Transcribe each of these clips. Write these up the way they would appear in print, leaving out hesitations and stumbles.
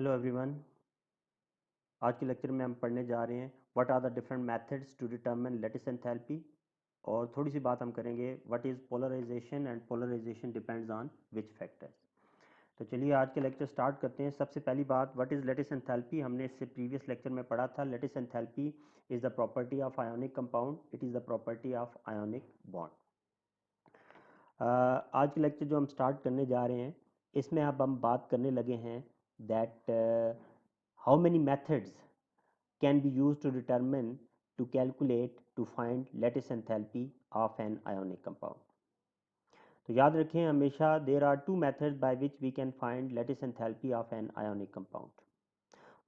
Hello everyone. आज के lecture में हम पढ़ने जा रहे हैं what are the different methods to determine lattice enthalpy और थोड़ी सी बात हम करेंगे what is polarization and polarization depends on which factors. तो चलिए आज के लेक्चर स्टार्ट करते हैं। सबसे पहली बात, व्हाट इज़ लैटिस एंथैल्पी, हमने इससे प्रीवियस लेक्चर में पढ़ा था। Lattice enthalpy is the property of ionic compound, it is the property of ionic bond. आज के लेक्चर जो हम स्टार्ट करने जा रहे हैं इसमें अब हम बात करने लगे हैं that how many methods can be used to determine, to calculate, to find lattice enthalpy of an ionic compound. तो याद रखें हमेशा there are two methods by which we can find lattice enthalpy of an ionic compound.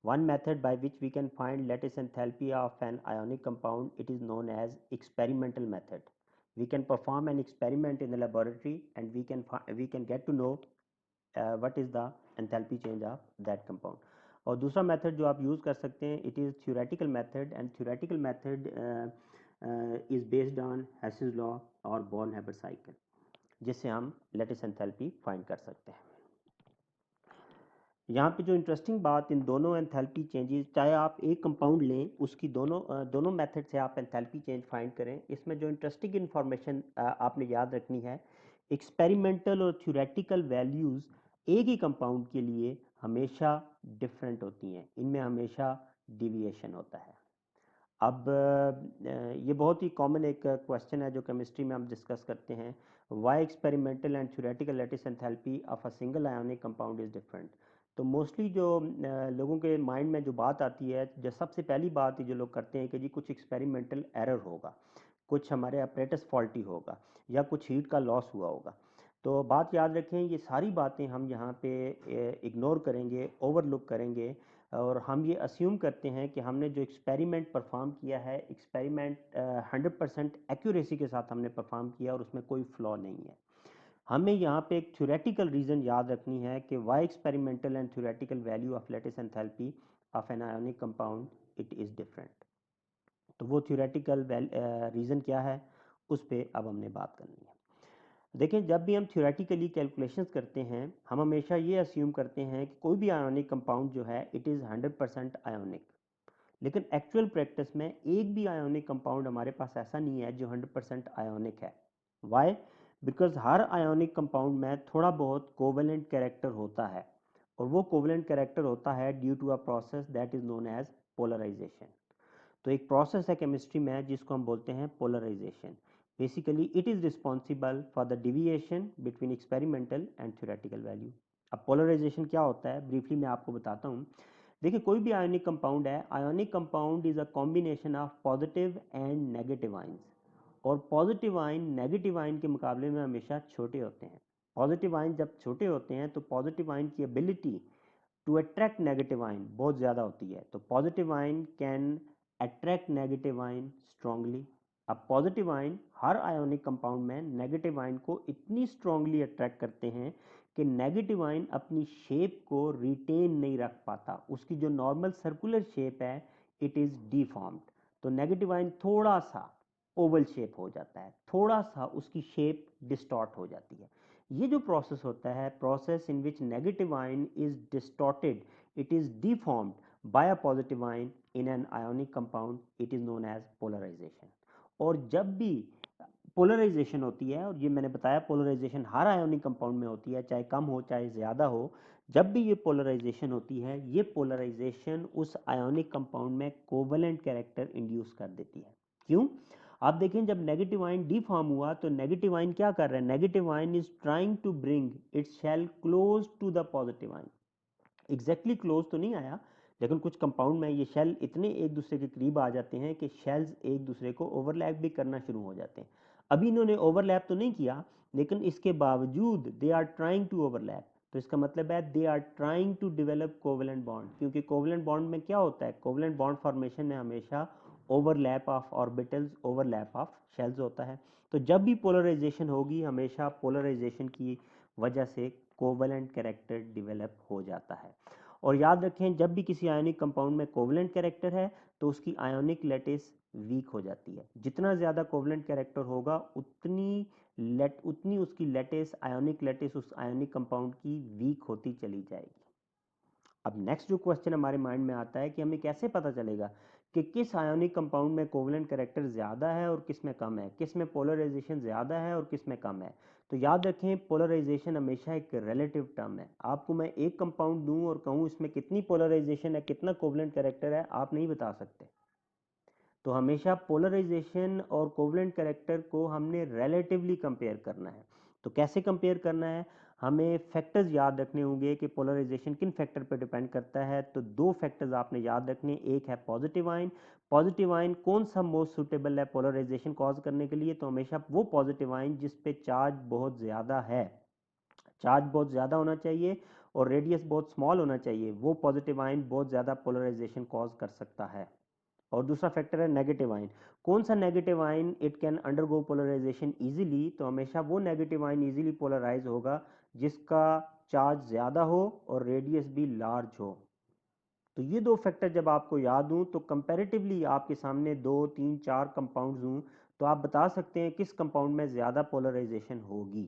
One method by which we can find lattice enthalpy of an ionic compound, it is known as experimental method. We can perform an experiment in the laboratory and we can get to know what is the enthalpy change of that compound. और दूसरा method जो आप use कर सकते हैं it is theoretical method, and theoretical method is based on Hess's law और Born Haber cycle, जिससे हम लैटिस एंथैल्पी फाइंड कर सकते हैं। यहाँ पे जो इंटरेस्टिंग बात इन दोनों एंथैल्पी चेंजेस, चाहे आप एक कंपाउंड लें उसकी दोनों मेथड से आप एंथैल्पी चेंज फाइंड करें, इसमें जो इंटरेस्टिंग इन्फॉर्मेशन आपने याद रखनी है, एक्सपेरिमेंटल और थ्योरेटिकल वैल्यूज़ एक ही कंपाउंड के लिए हमेशा डिफरेंट होती हैं, इनमें हमेशा डिविएशन होता है। अब ये बहुत ही कॉमन एक क्वेश्चन है जो केमिस्ट्री में हम डिस्कस करते हैं, why experimental and theoretical lattice enthalpy of a single ionic compound is different. तो मोस्टली जो लोगों के माइंड में जो बात आती है, जो सबसे पहली बात जो लोग करते हैं कि जी कुछ एक्सपेरिमेंटल एरर होगा, कुछ हमारे अपरेटस फॉल्टी होगा या कुछ हीट का लॉस हुआ होगा। तो बात याद रखें, ये सारी बातें हम यहाँ पे इग्नोर करेंगे, ओवरलुक करेंगे, और हम ये अस्यूम करते हैं कि हमने जो एक्सपेरिमेंट परफॉर्म किया है, एक्सपेरिमेंट 100% एक्यूरेसी के साथ हमने परफॉर्म किया और उसमें कोई फ्लॉ नहीं है। हमें यहाँ पे एक थ्योरेटिकल रीज़न याद रखनी है कि why experimental and theoretical value of lattice enthalpy of an ionic compound it is different. तो वो थ्योरेटिकल रीज़न क्या है, उस पर अब हमने बात करनी है। देखें, जब भी हम थ्योरेटिकली कैलकुलेशंस करते हैं हम हमेशा ये अस्यूम करते हैं कि कोई भी आयोनिक कंपाउंड जो है इट इज़ 100% आयोनिक, लेकिन एक्चुअल प्रैक्टिस में एक भी आयोनिक कंपाउंड हमारे पास ऐसा नहीं है जो 100% आयोनिक है। वाई? बिकॉज हर आयोनिक कंपाउंड में थोड़ा बहुत कोवेलेंट कैरेक्टर होता है, और वो कोवेलेंट कैरेक्टर होता है due to a process that is known as polarization. तो एक प्रोसेस है केमिस्ट्री में जिसको हम बोलते हैं polarization. Basically it is responsible for the deviation between experimental and theoretical value. अब पोलराइजेशन क्या होता है ब्रीफली मैं आपको बताता हूँ। देखिए, कोई भी आयोनिक कंपाउंड है, ionic compound is a combination of positive and negative ions, और पॉजिटिव आयन नेगेटिव आयन के मुकाबले में हमेशा छोटे होते हैं। पॉजिटिव आयन जब छोटे होते हैं तो पॉजिटिव आयन की ability to attract negative ion बहुत ज़्यादा होती है। तो positive ion can attract negative ion strongly. अब पॉजिटिव आयन हर आयोनिक कंपाउंड में नेगेटिव आयन को इतनी स्ट्रांगली अट्रैक्ट करते हैं कि नेगेटिव आयन अपनी शेप को रिटेन नहीं रख पाता, उसकी जो नॉर्मल सर्कुलर शेप है इट इज़ डिफॉर्म्ड। तो नेगेटिव आयन थोड़ा सा ओवल शेप हो जाता है, थोड़ा सा उसकी शेप डिस्टॉर्ट हो जाती है। ये जो प्रोसेस होता है, process in which negative ion is distorted, it is deformed by a positive ion in an ionic compound, it is known as polarization. और जब भी पोलराइजेशन होती है, और ये मैंने बताया पोलराइजेशन हर आयोनिक कंपाउंड में होती है, चाहे कम हो चाहे ज़्यादा हो, जब भी ये पोलराइजेशन होती है, ये पोलराइजेशन उस आयोनिक कंपाउंड में कोवलेंट कैरेक्टर इंड्यूस कर देती है। क्यों? आप देखें, जब नेगेटिव आयन डीफॉर्म हुआ तो नेगेटिव आयन क्या कर रहा है, negative ion is trying to bring its shell close to the positive ion. Exactly close तो नहीं आया, लेकिन कुछ कंपाउंड में ये शेल इतने एक दूसरे के करीब आ जाते हैं कि शेल्स एक दूसरे को ओवरलैप भी करना शुरू हो जाते हैं। अभी इन्होंने ओवरलैप तो नहीं किया, लेकिन इसके बावजूद they are trying to overlap. तो इसका मतलब है they are trying to develop covalent bond, क्योंकि कोवेलेंट बॉन्ड में क्या होता है, कोवेलेंट बॉन्ड फॉर्मेशन में हमेशा overlap of orbitals, overlap of shells होता है। तो जब भी पोलराइजेशन होगी हमेशा पोलराइजेशन की वजह से कोवेलेंट कैरेक्टर डेवलप हो जाता है। और याद रखें, जब भी किसी आयोनिक कंपाउंड में कोवेलेंट कैरेक्टर है तो उसकी आयोनिक लैटिस वीक हो जाती है। जितना ज़्यादा कोवेलेंट कैरेक्टर होगा उतनी उसकी लैटिस, आयोनिक लैटिस उस आयोनिक कंपाउंड की वीक होती चली जाएगी। अब नेक्स्ट जो क्वेश्चन हमारे माइंड में आता है कि हमें कैसे पता चलेगा कि किस आयोनिक कंपाउंड में कोवलेंट कैरेक्टर ज़्यादा है और किस में कम है, किस में पोलराइजेशन ज़्यादा है और किस में कम है। तो याद रखें, पोलराइजेशन हमेशा एक रिलेटिव टर्म है। आपको मैं एक कंपाउंड दूं और कहूं इसमें कितनी पोलराइजेशन है, कितना कोवलेंट कैरेक्टर है, आप नहीं बता सकते। तो हमेशा पोलराइजेशन और कोवलेंट कैरेक्टर को हमने रिलेटिवली कंपेयर करना है। तो कैसे कंपेयर करना है, हमें फैक्टर्स याद रखने होंगे कि पोलराइजेशन किन फैक्टर पर डिपेंड करता है। तो दो फैक्टर्स आपने याद रखने, एक है पॉजिटिव आयन। पॉजिटिव आयन कौन सा मोस्ट सुटेबल है पोलराइजेशन कॉज करने के लिए, तो हमेशा वो पॉजिटिव आयन जिस पे चार्ज बहुत ज़्यादा है, चार्ज बहुत ज़्यादा होना चाहिए और रेडियस बहुत स्मॉल होना चाहिए, वो पॉजिटिव आयन बहुत ज़्यादा पोलराइजेशन कॉज कर सकता है। और दूसरा फैक्टर है नेगेटिव आयन। कौन सा negative ion it can undergo polarization easily, तो हमेशा वो नेगेटिव आयन इजीली पोलराइज होगा जिसका चार्ज ज़्यादा हो और रेडियस भी लार्ज हो। तो ये दो फैक्टर जब आपको याद हों तो कंपैरेटिवली आपके सामने दो तीन चार कंपाउंड्स हों तो आप बता सकते हैं किस कंपाउंड में ज़्यादा पोलराइजेशन होगी।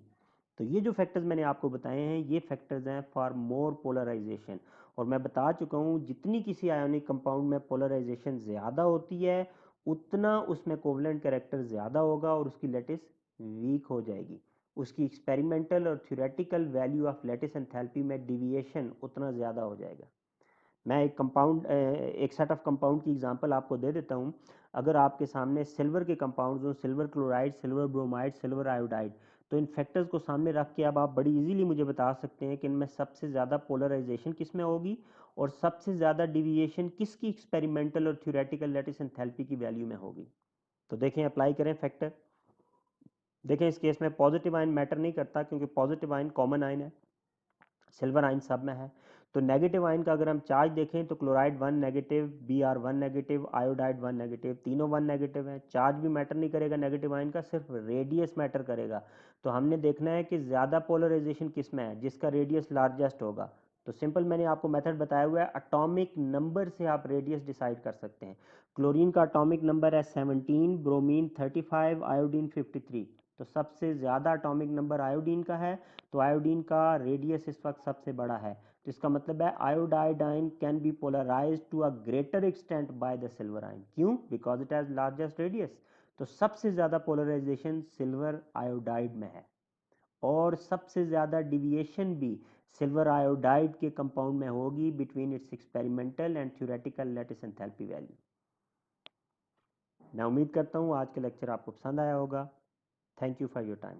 तो ये जो फैक्टर्स मैंने आपको बताए हैं ये फैक्टर्स हैं फॉर मोर पोलराइजेशन। और मैं बता चुका हूँ जितनी किसी आयोनिक कंपाउंड में पोलराइजेशन ज़्यादा होती है उतना उसमें कोवलेंट कैरेक्टर ज़्यादा होगा और उसकी लैटिस वीक हो जाएगी। उसकी एक्सपेरिमेंटल और theoretical value of lattice enthalpy में डिविएशन उतना ज़्यादा हो जाएगा। मैं एक कंपाउंड एक सेट ऑफ कंपाउंड की एग्जांपल आपको दे देता हूँ। अगर आपके सामने सिल्वर के कंपाउंड्स हो, silver chloride, silver bromide, silver iodide, तो इन फैक्टर्स को सामने रख के अब आप बड़ी इजीली मुझे बता सकते हैं कि इनमें सबसे ज़्यादा पोलराइजेशन किस में होगी और सबसे ज़्यादा डिविएशन किसकी एक्सपेरिमेंटल और थ्योरेटिकल लैटिस एंथैल्पी की वैल्यू में होगी। तो देखें, अप्लाई करें फैक्टर। देखें इस केस में पॉजिटिव आयन मैटर नहीं करता क्योंकि पॉजिटिव आयन कॉमन आयन है, सिल्वर आयन सब में है। तो नेगेटिव आयन का अगर हम चार्ज देखें तो chloride 1 negative, Br 1 negative, iodide 1 negative, तीनों 1 नेगेटिव है। चार्ज भी मैटर नहीं करेगा नेगेटिव आयन का, सिर्फ रेडियस मैटर करेगा। तो हमने देखना है कि ज़्यादा पोलराइजेशन किस में है, जिसका रेडियस लार्जेस्ट होगा। तो सिंपल मैंने आपको मेथड बताया हुआ है, अटोमिक नंबर से आप रेडियस डिसाइड कर सकते हैं। क्लोरीन का अटोमिक नंबर है 17, ब्रोमीन 35, आयोडीन 53। तो सबसे ज़्यादा अटोमिक नंबर आयोडीन का है, तो आयोडीन का रेडियस इस वक्त सबसे बड़ा है। तो इसका मतलब है iodide ion can be polarise to a greater extent by the silver ion. क्यों? Because it has largest radius. तो सबसे ज़्यादा पोलराइजेशन सिल्वर आयोडाइड में है और सबसे ज़्यादा डिविएशन भी सिल्वर आयोडाइड के कंपाउंड में होगी between its experimental and theoretical lattice enthalpy value. मैं उम्मीद करता हूँ आज का लेक्चर आपको पसंद आया होगा। Thank you for your time.